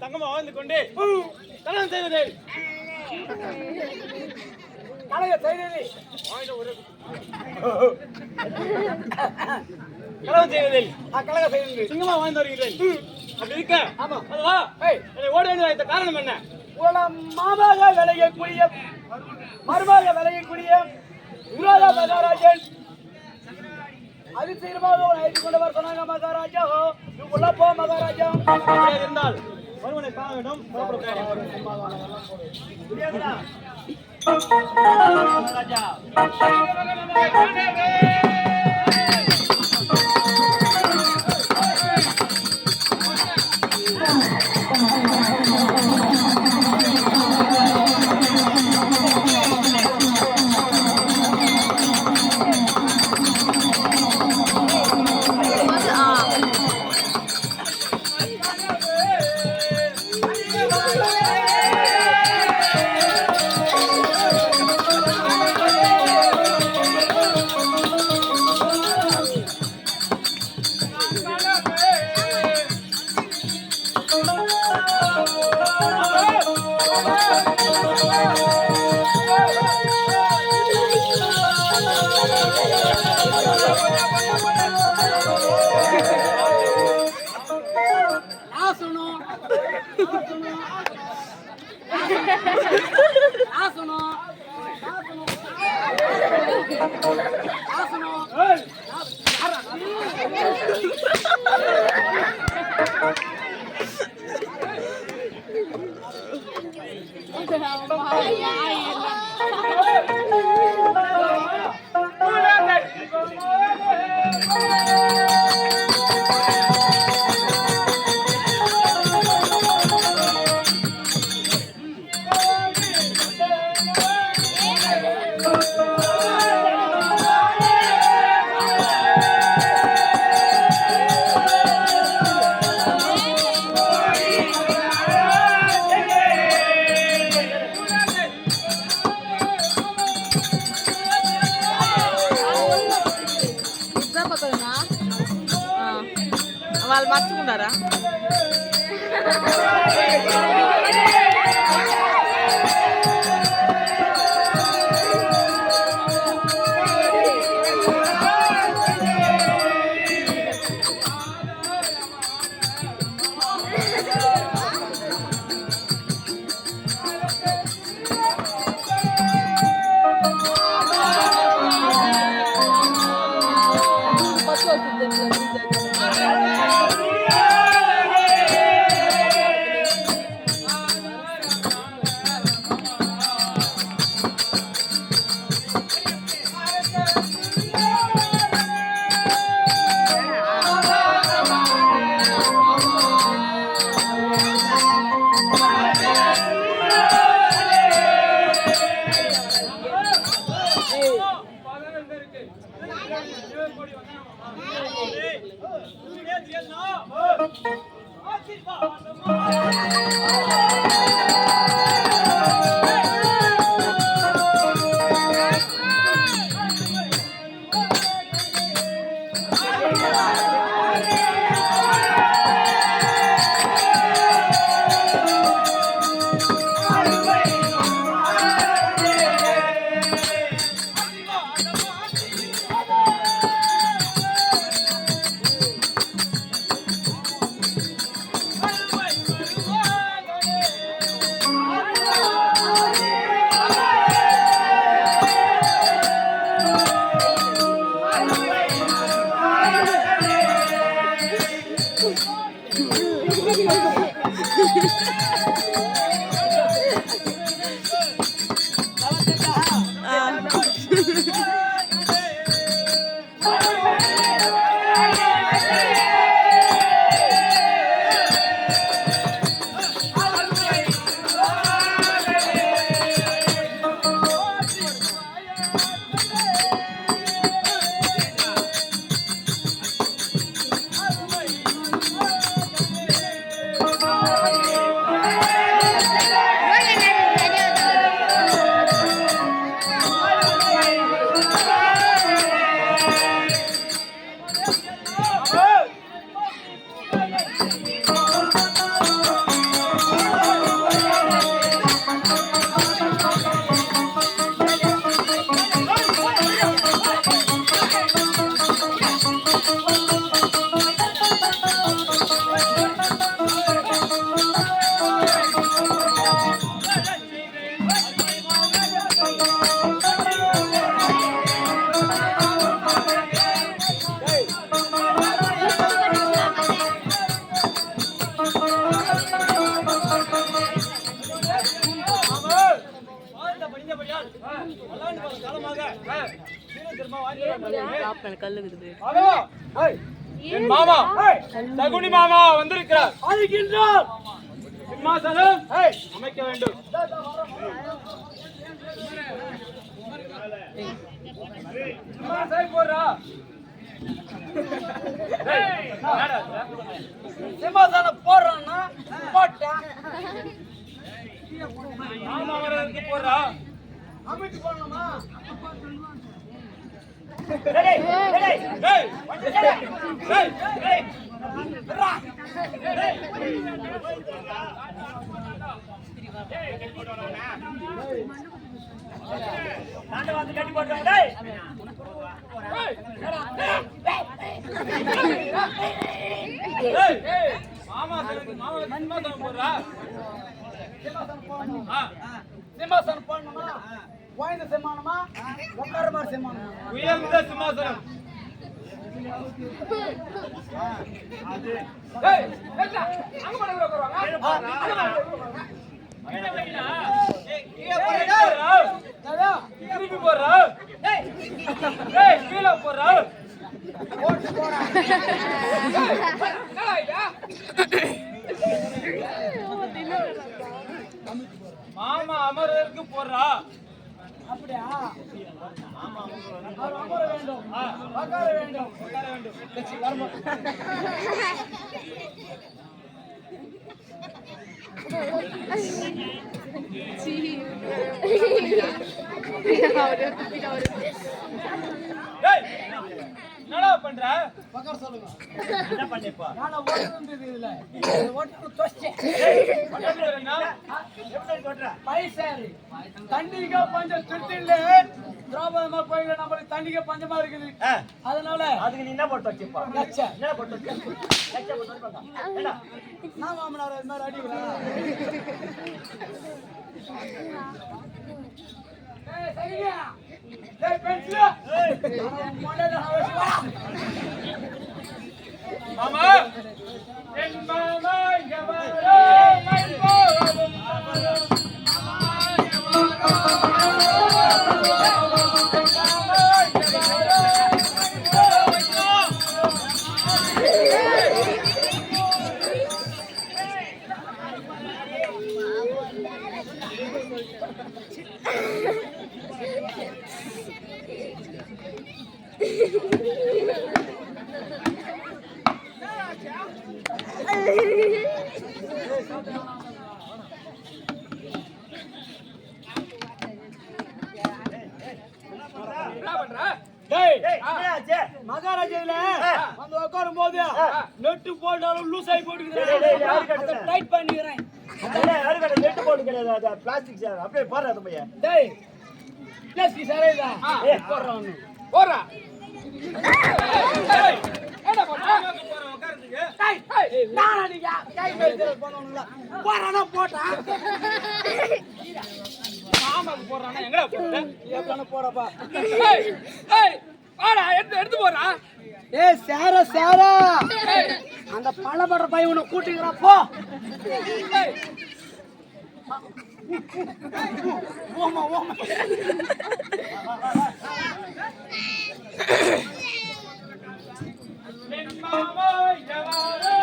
தங்கமா வாழ்ந்து கொண்டு கல்யாணம் செய்வதே கல்யாணம் செய்வதில் கலகம் செய்வது சிங்கமா வாழ்ந்து வருகிறேன். அப்படி இருக்க ஓட வேண்டிய காரணம் என்ன? மாமாக விளையக்கூடிய மருமாக விளையக்கூடிய விரோத மகாராஜன் அதிசீரமாக அழைத்துக் கொண்டவர் சொன்னாங்க. மகாராஜா உள்ள போ மகாராஜா இருந்தால் ஒருவனை காண வேண்டும். மகாராஜா వాళ్ళు మర్చుకున్నారా? இருந்தபடியால் பல்லாண்டு பல காலமாக சீன திரும்ப வாங்கி கல்லு இருக்குது. ஹலோ என் மாமா சகுனி மாமா வந்திருக்கிறார். அழைக்கின்றார். சிம்மாசனம் அமைக்க வேண்டும். போடுறா சிம்மாசனம் போடுறான்னா போட்டேன். மாமா வரதுக்கு போடுறா அமைச்சு போடணுமா? கட்டி போட்டு சிம்மாசனம் போடணுமா? வாய்ந்த சிம்மானமா உட்கார மாதிரி சிம்மானமா? உயர்ந்த சிம்மாசனம். திருப்பி போடுறா கீழே போடுறா மாமா அமர்வதற்கு போடுறா. அப்படியா? அமர வேண்டும், உட்கார வேண்டும், உட்கார வேண்டும். என்னடா பண்ற? உட்கார சொல்லுங்க. என்ன பண்ணேப்பா? நான் ஓட்டுறது இல்ல. ஓட்டு தோஸ்டே. ஓட்டுறேன்னா எப்படி ஓட்டுற? பைசாரி. தண்ணிக்கு பஞ்சம் திருத்தில்ல. திரௌபதி கோயில்ல நமக்கு தண்ணிக்கு பஞ்சமா இருக்குது. அதனால அதுக்கு நீ என்ன போட்டு வச்சிப்பா? லட்ச. என்ன போட்டு வச்சிப்பா? லட்ச போட்டு வச்சிப்பா. என்ன? நான் மாமனார் இந்த மாதிரி அடிக்குறா. ஏய் சரியா? ஏய் பென்சில். மொடல ஹவசிவா. மாமா என் மாமா எவரோ மை போலும் மகாராஜாவில வந்து உட்காரும் போது நெட்டு போட்டாலும் லூஸ் ஆகி போட்டுக்கிறேன். டைட் பண்ணிக்கிறேன். நெட்டு போட்டு கிடையாது, பிளாஸ்டிக் சார். அப்படியே போடுறது பையன். டேய் பிளாஸ்டிக் சாரே தான் போடுறான். போடுறா என்ன போடுறா? உட்கார்ந்துங்க. டேய் நானா நீங்க கை மேல போறவங்கள போறானா போடா. மாமாக்கு போறானா எங்கடா போற? ஏப்ளான போறப்பா. ஏய் வாடா எடுத்து போறா. ஏய் சாரா அந்த பழபற பையன் உன்னை கூட்டிக்கிறான் போ. ஓமா மாமா ஜவாரே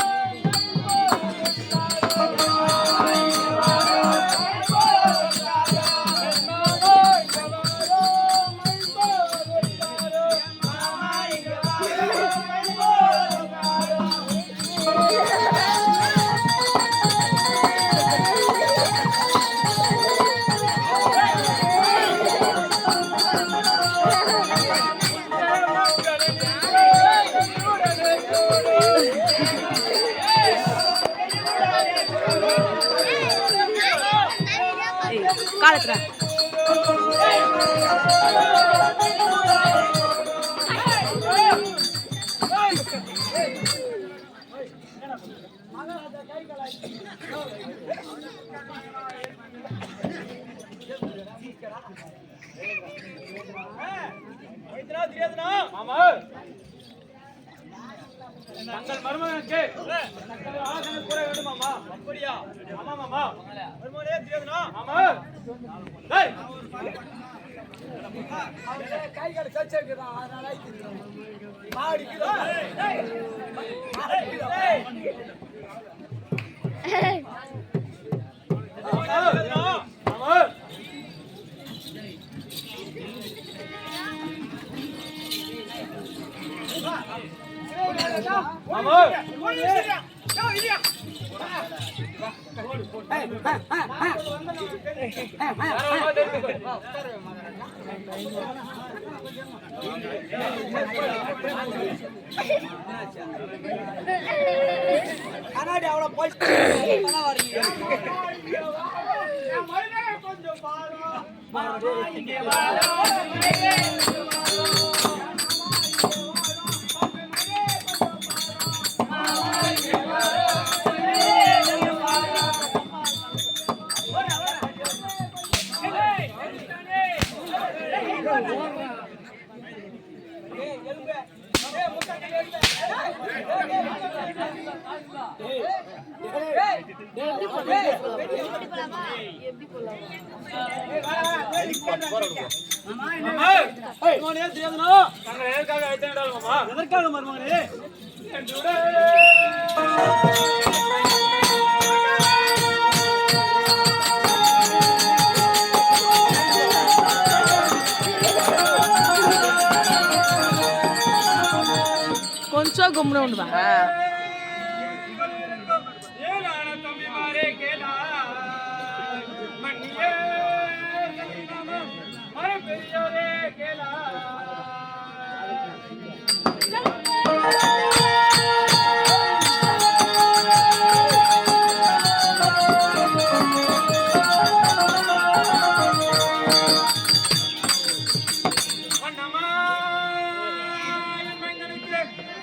காலத்துல மாமா தங்கள் மருமகனுக்கு ஆசனம் கூற வேண்டும் மாமா. அப்படியா? ஆமா மாமா. மருமகனே தெரியாதுனா மாமா. டேய் கை கால கச்சேக்கிறான் அதனால மாடிக்குதான் கண்ணாடி அவ்வளவு போய் எதற்காக மருமகனே కొంచెం గుమ్మున ఉండవా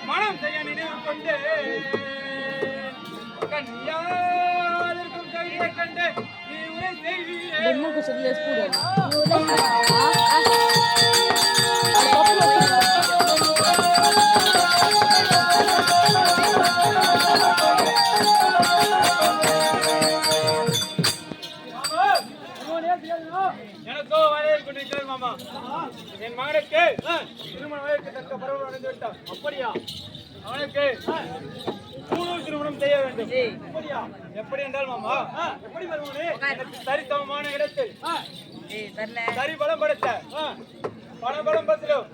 மனம் செய்ய நினைவு கொண்டு கண்ணியாருக்கும் கவிதை கண்டு நீ உரை செய்வீரே எனக்கோ வரையை கொண்டிருக்கிறது மாமா. என் மகனுக்கு திருமண வயதுக்கு தக்க பருவம் அடைந்து விட்டான். அப்படியா? அவனுக்கு திருமணம் செய்ய வேண்டும். அப்படியா? எப்படி என்றால் மாமா, எப்படி வருவானே சரிசமமான இடத்தில் சரி பலம் படைத்த பணபலம் பத்திலும்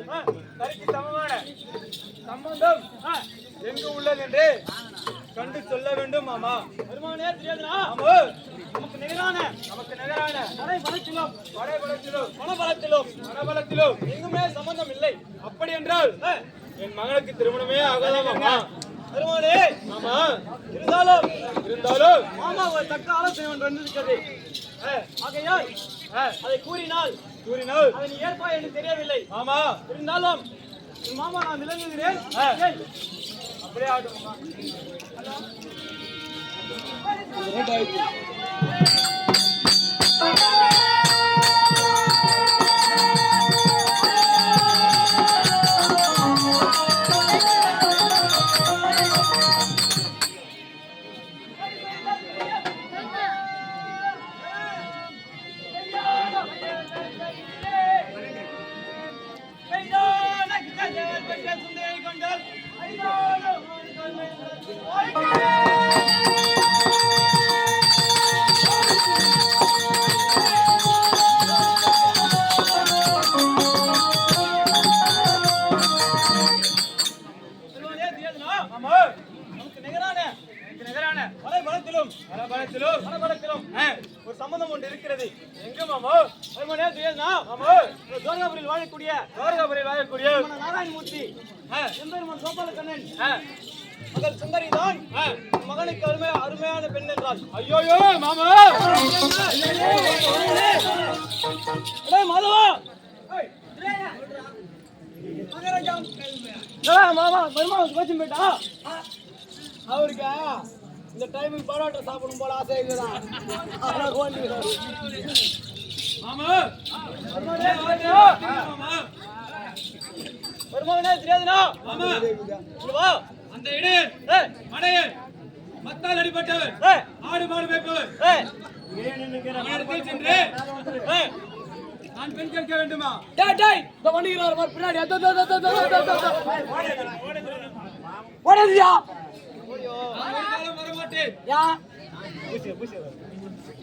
சரிக்கு சமமான சம்பந்தம் எங்கு உள்ளது என்று கண்டு சொல்ல வேண்டும் மாமா. வருமானே தெரியாதுனா நமக்கு நிகரான பணபலத்திலும் எங்குமே சம்பந்தம் இல்லை. அப்படி என்றால் என் மகனுக்கு திருமணமே ஆகாதான் மாமா. வருமானே மாமா, இருந்தாலும் மாமா ஒரு தக்க ஆலோசனை ஒன்று வந்திருக்கிறது. ஆகையால் அதை கூறினால் அதன் ஏற்பா என்று தெரியவில்லை மாமா. இருந்தாலும் மாமா நான் விளங்குகிறேன். அப்படியே ஆகட்டும் மாமா. ஒரு சம்பந்தம் ஒன்று இருக்கிறது. எங்க மாமா? வாழக்கூடிய நாராயணமூர்த்தி எம்பெருமான் கோபாலகண்ணன் மகள் சுந்தரி தான் மகனுக்கு அருமையான பெண் என்றால். ஐயோ மாமா, மாதவா மாமா மருமகன் கோச்சிங் போயிட்டா. அவருக்கு இந்த டைமுக்கு பரோட்டா சாப்பிடும் போல ஆசை இருக்குதான். மருமகனே தெரியாதுனா அந்த இடையன் மத்தால் அடிபட்டவர் ஆடு மாடு மேய்ப்பவர் சென்று நான் பெண் கேட்க வேண்டுமா? டேய் டேய் இந்த வண்டிகிறார் பார் பின்னாடி ஓடாதியா நான் வர மாட்டேன். யா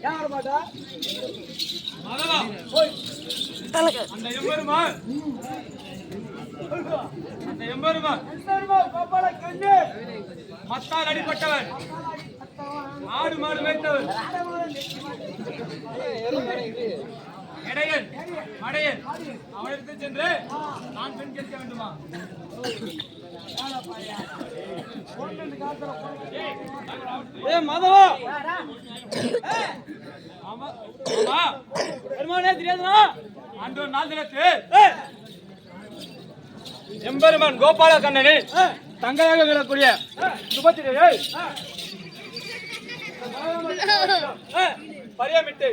யார் மாட்டா மாதவா, போய் அந்த எம்பெருமான் கோபால கண்ணு மத்தால் அடிப்பட்டவன், ஆடு மாடு மேய்த்தவன், இடையன் மடையன், அவனிடத்து சென்று நான் பெண் கேட்க வேண்டுமா? மாதவா, பெருமானே தெரியாதுனா அன்று ஒரு நாள் தினத்து எம்பெருமான் கோபால கண்ணனின் தங்கையாக விடக்கூடிய சுபத்திரையை பரியமிட்டு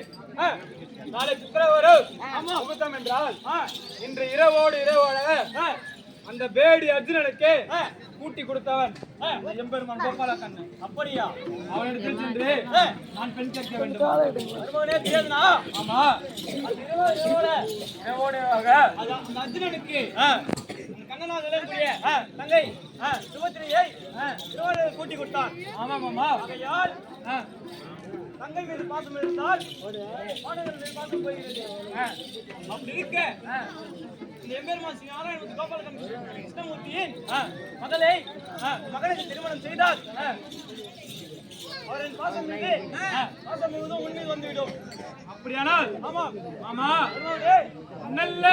நாளை சுக்கிரவாரம் முகூர்த்தம் என்றால் இன்று இரவோடு இரவோட அந்த பேடி அர்ஜுனனுக்கு கூட்டி கொடுத்தவன் எம்பெருமான் கோபால கண்ணன். அப்படியா? அவனிடத்தில் சென்று நான் பெண் கேட்க வேண்டும். ஆமா, அந்த அர்ஜுனனுக்கு கண்ணனாக விளங்கக்கூடிய தங்கை சுபத்திரையை கூட்டி கொடுத்தான். ஆமா மாமா, ஆகையால் தங்கை மீது பாசம் இருந்தால் மாணவர்கள் மீது பாசம் போகிறது. அப்படி இருக்க எம்பெருமான் ஸ்ரீ நாராயண கோபாலகன் கிருஷ்ணமூர்த்தியின் மகனுக்கு திருமணம் செய்தால் அவரின் பாசம் மீது பாசம் முழுவதும் உண்மையில் வந்துவிடும். அப்படியானால் ஆமா ஆமா நல்ல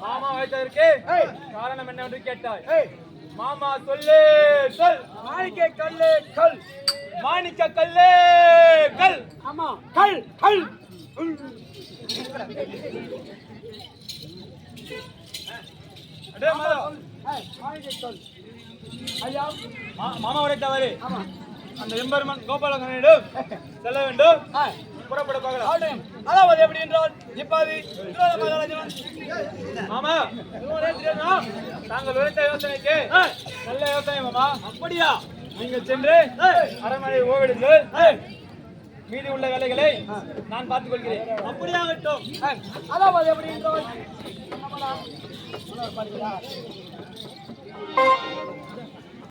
மாமா வைத்ததற்கு காரணம் என்னவென்று கேட்டாய். மாமா சொல்லு சொல். மாணிக்க கல்லு கல், மாணிக்க கல்லு கல். ஆமா, கல் கல். அடே மாணிக்க கல். ஐயா மாமா உரைத்தவரே அந்த எம்பெருமான் கோபாலகனிடம் செல்ல வேண்டும். புறப்பட பார்க்கலாம். ஆகட்டும். அதாவது எப்படி என்றால் இப்போது திருவாரூர் மகாராஜன் மாமா தாங்கள் உரைத்த யோசனைக்கு நல்ல யோசனை மாமா. அப்படியா? நீங்கள் சென்று அரண்மனை ஓவிடுங்கள். மீதி உள்ள வேலைகளை நான் பார்த்துக் கொள்கிறேன். அப்படியாகட்டும். அதாவது எப்படி என்றால்